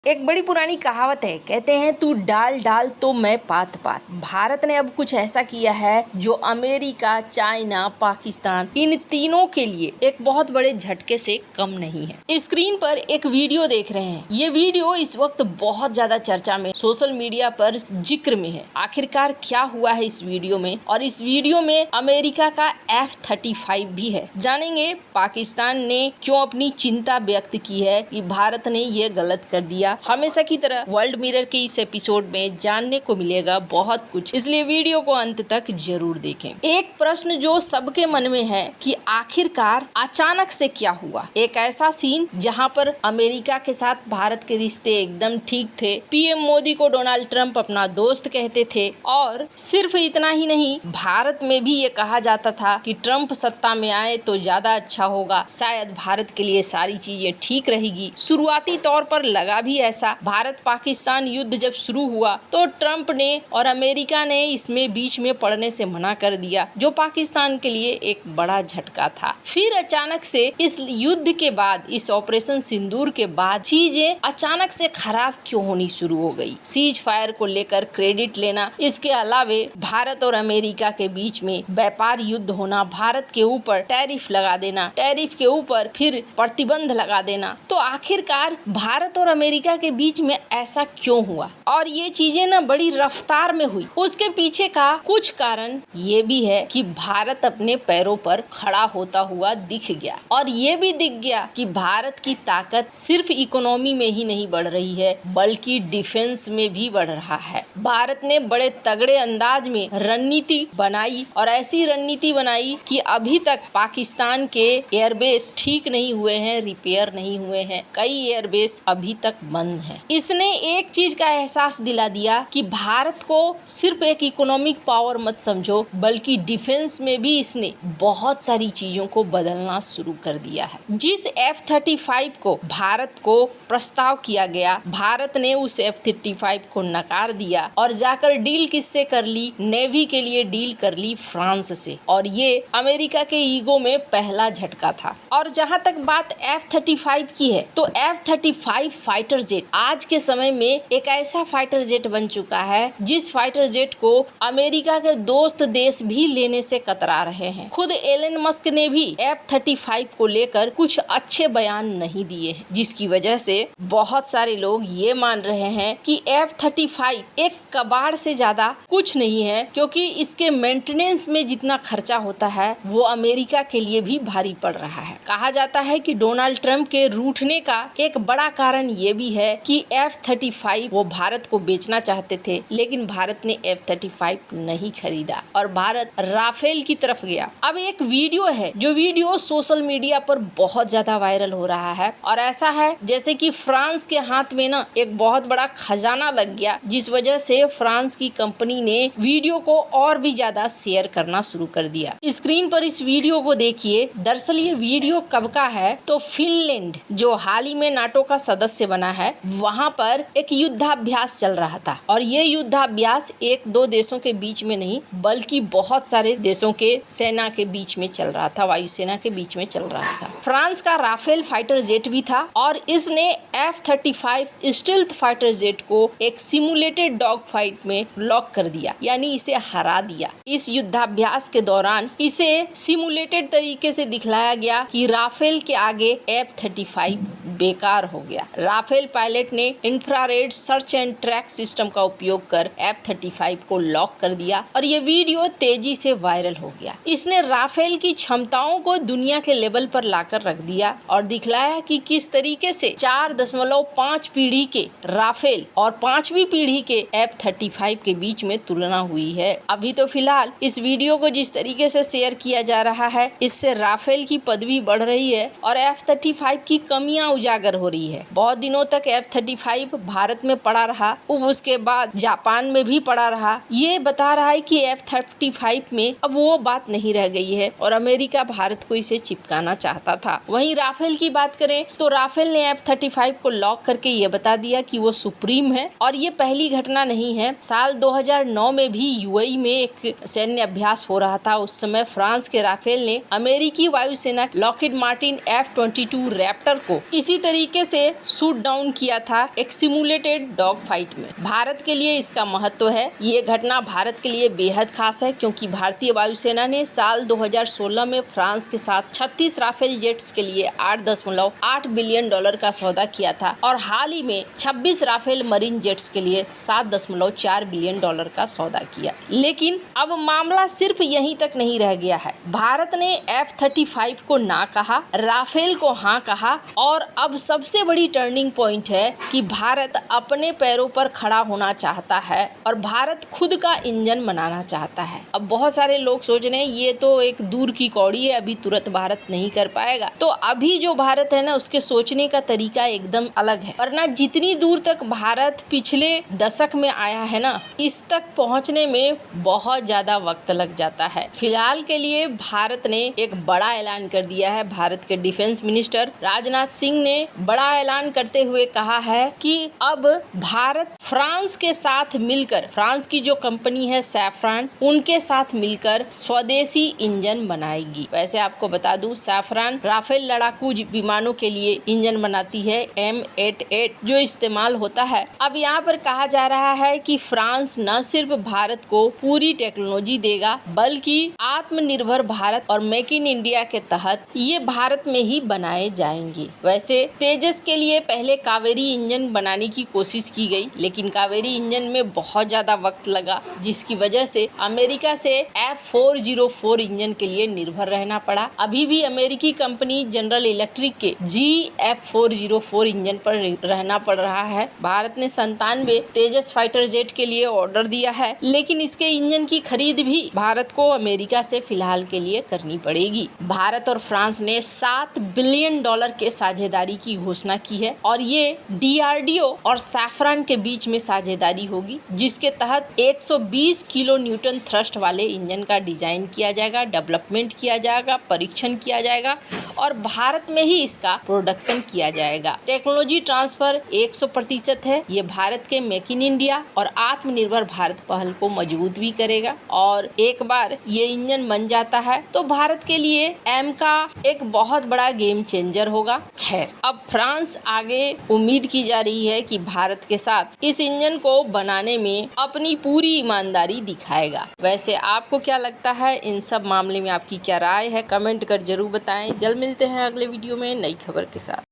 एक बड़ी पुरानी कहावत है, कहते हैं तू डाल डाल तो मैं पात पात। भारत ने अब कुछ ऐसा किया है जो अमेरिका, चाइना, पाकिस्तान इन तीनों के लिए एक बहुत बड़े झटके से कम नहीं है। स्क्रीन पर एक वीडियो देख रहे हैं। ये वीडियो इस वक्त बहुत ज्यादा चर्चा में, सोशल मीडिया पर जिक्र में है। आखिरकार क्या हुआ है इस वीडियो में, और इस वीडियो में अमेरिका का F-35 भी है। जानेंगे पाकिस्तान ने क्यों अपनी चिंता व्यक्त की है कि भारत ने ये गलत कर दिया। हमेशा की तरह वर्ल्ड मिरर के इस एपिसोड में जानने को मिलेगा बहुत कुछ, इसलिए वीडियो को अंत तक जरूर देखें। एक प्रश्न जो सबके मन में है कि आखिरकार अचानक से क्या हुआ। एक ऐसा सीन जहां पर अमेरिका के साथ भारत के रिश्ते एकदम ठीक थे। पीएम मोदी को डोनाल्ड ट्रंप अपना दोस्त कहते थे, और सिर्फ इतना ही नहीं, भारत में भी ये कहा जाता था कि ट्रंप सत्ता में आए तो ज्यादा अच्छा होगा, शायद भारत के लिए सारी चीजें ठीक रहेगी। शुरुआती तौर पर लगा भी ऐसा। भारत पाकिस्तान युद्ध जब शुरू हुआ तो ट्रंप ने और अमेरिका ने इसमें बीच में पड़ने से मना कर दिया, जो पाकिस्तान के लिए एक बड़ा झटका था। फिर अचानक से इस युद्ध के बाद, इस ऑपरेशन सिंदूर के बाद चीजें अचानक से खराब क्यों होनी शुरू हो गई। सीज फायर को लेकर क्रेडिट लेना, इसके अलावे भारत और अमेरिका के बीच में व्यापार युद्ध होना, भारत के ऊपर टैरिफ लगा देना, टैरिफ के ऊपर फिर प्रतिबंध लगा देना। तो आखिरकार भारत और अमेरिका के बीच में ऐसा क्यों हुआ, और ये चीजें ना बड़ी रफ्तार में हुई। उसके पीछे का कुछ कारण ये भी है कि भारत अपने पैरों पर खड़ा होता हुआ दिख गया, और ये भी दिख गया कि भारत की ताकत सिर्फ इकोनॉमी में ही नहीं बढ़ रही है, बल्कि डिफेंस में भी बढ़ रहा है। भारत ने बड़े तगड़े अंदाज में रणनीति बनाई, और ऐसी रणनीति बनाई कि अभी तक पाकिस्तान के एयरबेस ठीक नहीं हुए हैं, रिपेयर नहीं हुए हैं, कई एयरबेस अभी तक बंद है। इसने एक चीज का एहसास दिला दिया कि भारत को सिर्फ एक इकोनॉमिक पावर मत समझो, बल्कि डिफेंस में भी इसने बहुत सारी चीजों को बदलना शुरू कर दिया है। जिस F-35 को भारत को प्रस्ताव किया गया, भारत ने उस F-35 को नकार दिया और जाकर डील किससे कर ली, नेवी के लिए डील कर ली फ्रांस से, और ये अमेरिका के ईगो में पहला झटका था। और जहां तक बात F-35 की है, तो F-35 फाइटर जेट आज के समय में एक ऐसा फाइटर जेट बन चुका है जिस फाइटर जेट को अमेरिका के दोस्त देश भी लेने से कतरा रहे हैं। खुद एलन मस्क ने भी F-35 को लेकर कुछ अच्छे बयान नहीं दिए हैं, जिसकी वजह से बहुत सारे लोग ये मान रहे हैं कि F-35 एक कबाड़ से ज्यादा कुछ नहीं है, क्योंकि इसके मेंटेनेंस में जितना खर्चा होता है वो अमेरिका के लिए भी भारी पड़ रहा है। कहा जाता है कि डोनाल्ड ट्रंप के रूठने का एक बड़ा कारण ये भी है कि F-35 वो भारत को बेचना चाहते थे, लेकिन भारत ने F-35 नहीं खरीदा और भारत राफेल की तरफ गया। अब एक वीडियो है, जो वीडियो सोशल मीडिया पर बहुत ज्यादा वायरल हो रहा है, और ऐसा है जैसे कि फ्रांस के हाथ में ना एक बहुत बड़ा खजाना लग गया, जिस वजह से फ्रांस की कंपनी ने वीडियो को और भी ज्यादा शेयर करना शुरू कर दिया। स्क्रीन पर इस वीडियो को देखिए। दरअसल ये वीडियो कब का है, तो फिनलैंड जो हाल ही में नाटो का सदस्य बना है, वहाँ पर एक युद्धाभ्यास चल रहा था, और ये युद्धाभ्यास एक दो देशों के बीच में नहीं, बल्कि बहुत सारे देशों के सेना के बीच में चल रहा था, वायुसेना के बीच में चल रहा था। फ्रांस का राफेल फाइटर जेट भी था, और इसने F-35 स्टील्थ फाइटर जेट को एक सिमुलेटेड डॉग फाइट में लॉक कर दिया, यानी इसे हरा दिया। इस युद्धाभ्यास के दौरान इसे सिमुलेटेड तरीके से दिखलाया गया कि राफेल के आगे F-35 बेकार हो गया। राफेल पायलट ने infrared search and track system का उपयोग कर F-35 को लॉक कर दिया, और ये वीडियो तेजी से वायरल हो गया। इसने राफेल की क्षमताओं को दुनिया के लेवल पर लाकर रख दिया और दिखलाया कि किस तरीके से 4.5 पीढ़ी के राफेल और 5वीं पीढ़ी के F-35 के बीच में तुलना हुई है। अभी तो फिलहाल इस वीडियो को जिस तरीके से शेयर किया जा रहा है, इससे राफेल की पदवी बढ़ रही है और F-35 की कमियां उजागर हो रही है। बहुत दिनों तक F-35 भारत में पड़ा रहा, उसके बाद जापान में भी पड़ा रहा। ये बता रहा है कि F-35 में अब वो बात नहीं रह गई है, और अमेरिका भारत को इसे चिपकाना चाहता था। वहीं राफेल की बात करें तो राफेल ने F-35 को लॉक करके ये बता दिया कि वो सुप्रीम है, और ये पहली घटना नहीं है। साल 2009 में भी यूएई में एक सैन्य अभ्यास हो रहा था। उस समय फ्रांस के राफेल ने अमेरिकी वायुसेना लॉकहीड मार्टिन F-22 रैप्टर को इसी तरीके से शूट डाउन परफॉर्म किया था एक सिमुलेटेड डॉग फाइट में। भारत के लिए इसका महत्व है। ये घटना भारत के लिए बेहद खास है क्योंकि भारतीय वायुसेना ने साल 2016 में फ्रांस के साथ 36 राफेल जेट्स के लिए $8.8 बिलियन का सौदा किया था और हाल ही में 26 राफेल मरीन जेट्स के लिए $7.4 बिलियन का सौदा किया। लेकिन अब मामला सिर्फ यहीं तक नहीं रह गया है। भारत ने F-35 को ना कहा, राफेल को हाँ कहा और अब सबसे बड़ी टर्निंग पॉइंट है कि भारत अपने पैरों पर खड़ा होना चाहता है और भारत खुद का इंजन बनाना चाहता है। अब बहुत सारे लोग सोच रहे हैं ये तो एक दूर की कौड़ी है, अभी तुरंत भारत नहीं कर पाएगा। तो अभी जो भारत है ना, उसके सोचने का तरीका एकदम अलग है। वरना जितनी दूर तक भारत पिछले दशक में आया है ना, इस तक पहुंचने में बहुत ज्यादा वक्त लग जाता है। फिलहाल के लिए भारत ने एक बड़ा ऐलान कर दिया है। भारत के डिफेंस मिनिस्टर राजनाथ सिंह ने बड़ा ऐलान करते हुए कहा है कि अब भारत फ्रांस के साथ मिलकर, फ्रांस की जो कंपनी है सैफरन, उनके साथ मिलकर स्वदेशी इंजन बनाएगी। वैसे आपको बता दूं, सैफरन राफेल लड़ाकू विमानों के लिए इंजन बनाती है M88 जो इस्तेमाल होता है। अब यहाँ पर कहा जा रहा है कि फ्रांस न सिर्फ भारत को पूरी टेक्नोलॉजी देगा बल्कि आत्मनिर्भर भारत और मेक इन इंडिया के तहत ये भारत में ही बनाए जाएंगे। वैसे तेजस के लिए पहले कावेरी इंजन बनाने की कोशिश की गई, लेकिन कावेरी इंजन में बहुत ज्यादा वक्त लगा, जिसकी वजह से अमेरिका से F404 इंजन के लिए निर्भर रहना पड़ा। अभी भी अमेरिकी कंपनी जनरल इलेक्ट्रिक के GF404 इंजन पर रहना पड़ रहा है। भारत ने 97 तेजस फाइटर जेट के लिए ऑर्डर दिया है, लेकिन इसके इंजन की खरीद भी भारत को अमेरिका से फिलहाल के लिए करनी पड़ेगी। भारत और फ्रांस ने $7 बिलियन के साझेदारी की घोषणा की है और ये DRDO और सैफरन के बीच में साझेदारी होगी, जिसके तहत 120 किलो न्यूटन थ्रस्ट वाले इंजन का डिजाइन किया जाएगा, डेवलपमेंट किया जाएगा, परीक्षण किया जाएगा और भारत में ही इसका प्रोडक्शन किया जाएगा। टेक्नोलॉजी ट्रांसफर 100% है। ये भारत के मेक इन इंडिया और आत्मनिर्भर भारत पहल को मजबूत भी करेगा और एक बार ये इंजन बन जाता है तो भारत के लिए एम का एक बहुत बड़ा गेम चेंजर होगा। खैर, अब फ्रांस आगे उम्मीद की जा रही है कि भारत के साथ इस इंजन को बनाने में अपनी पूरी ईमानदारी दिखाएगा। वैसे आपको क्या लगता है, इन सब मामले में आपकी क्या राय है, कमेंट कर जरूर बताएं। जल्द मिलते हैं अगले वीडियो में नई खबर के साथ।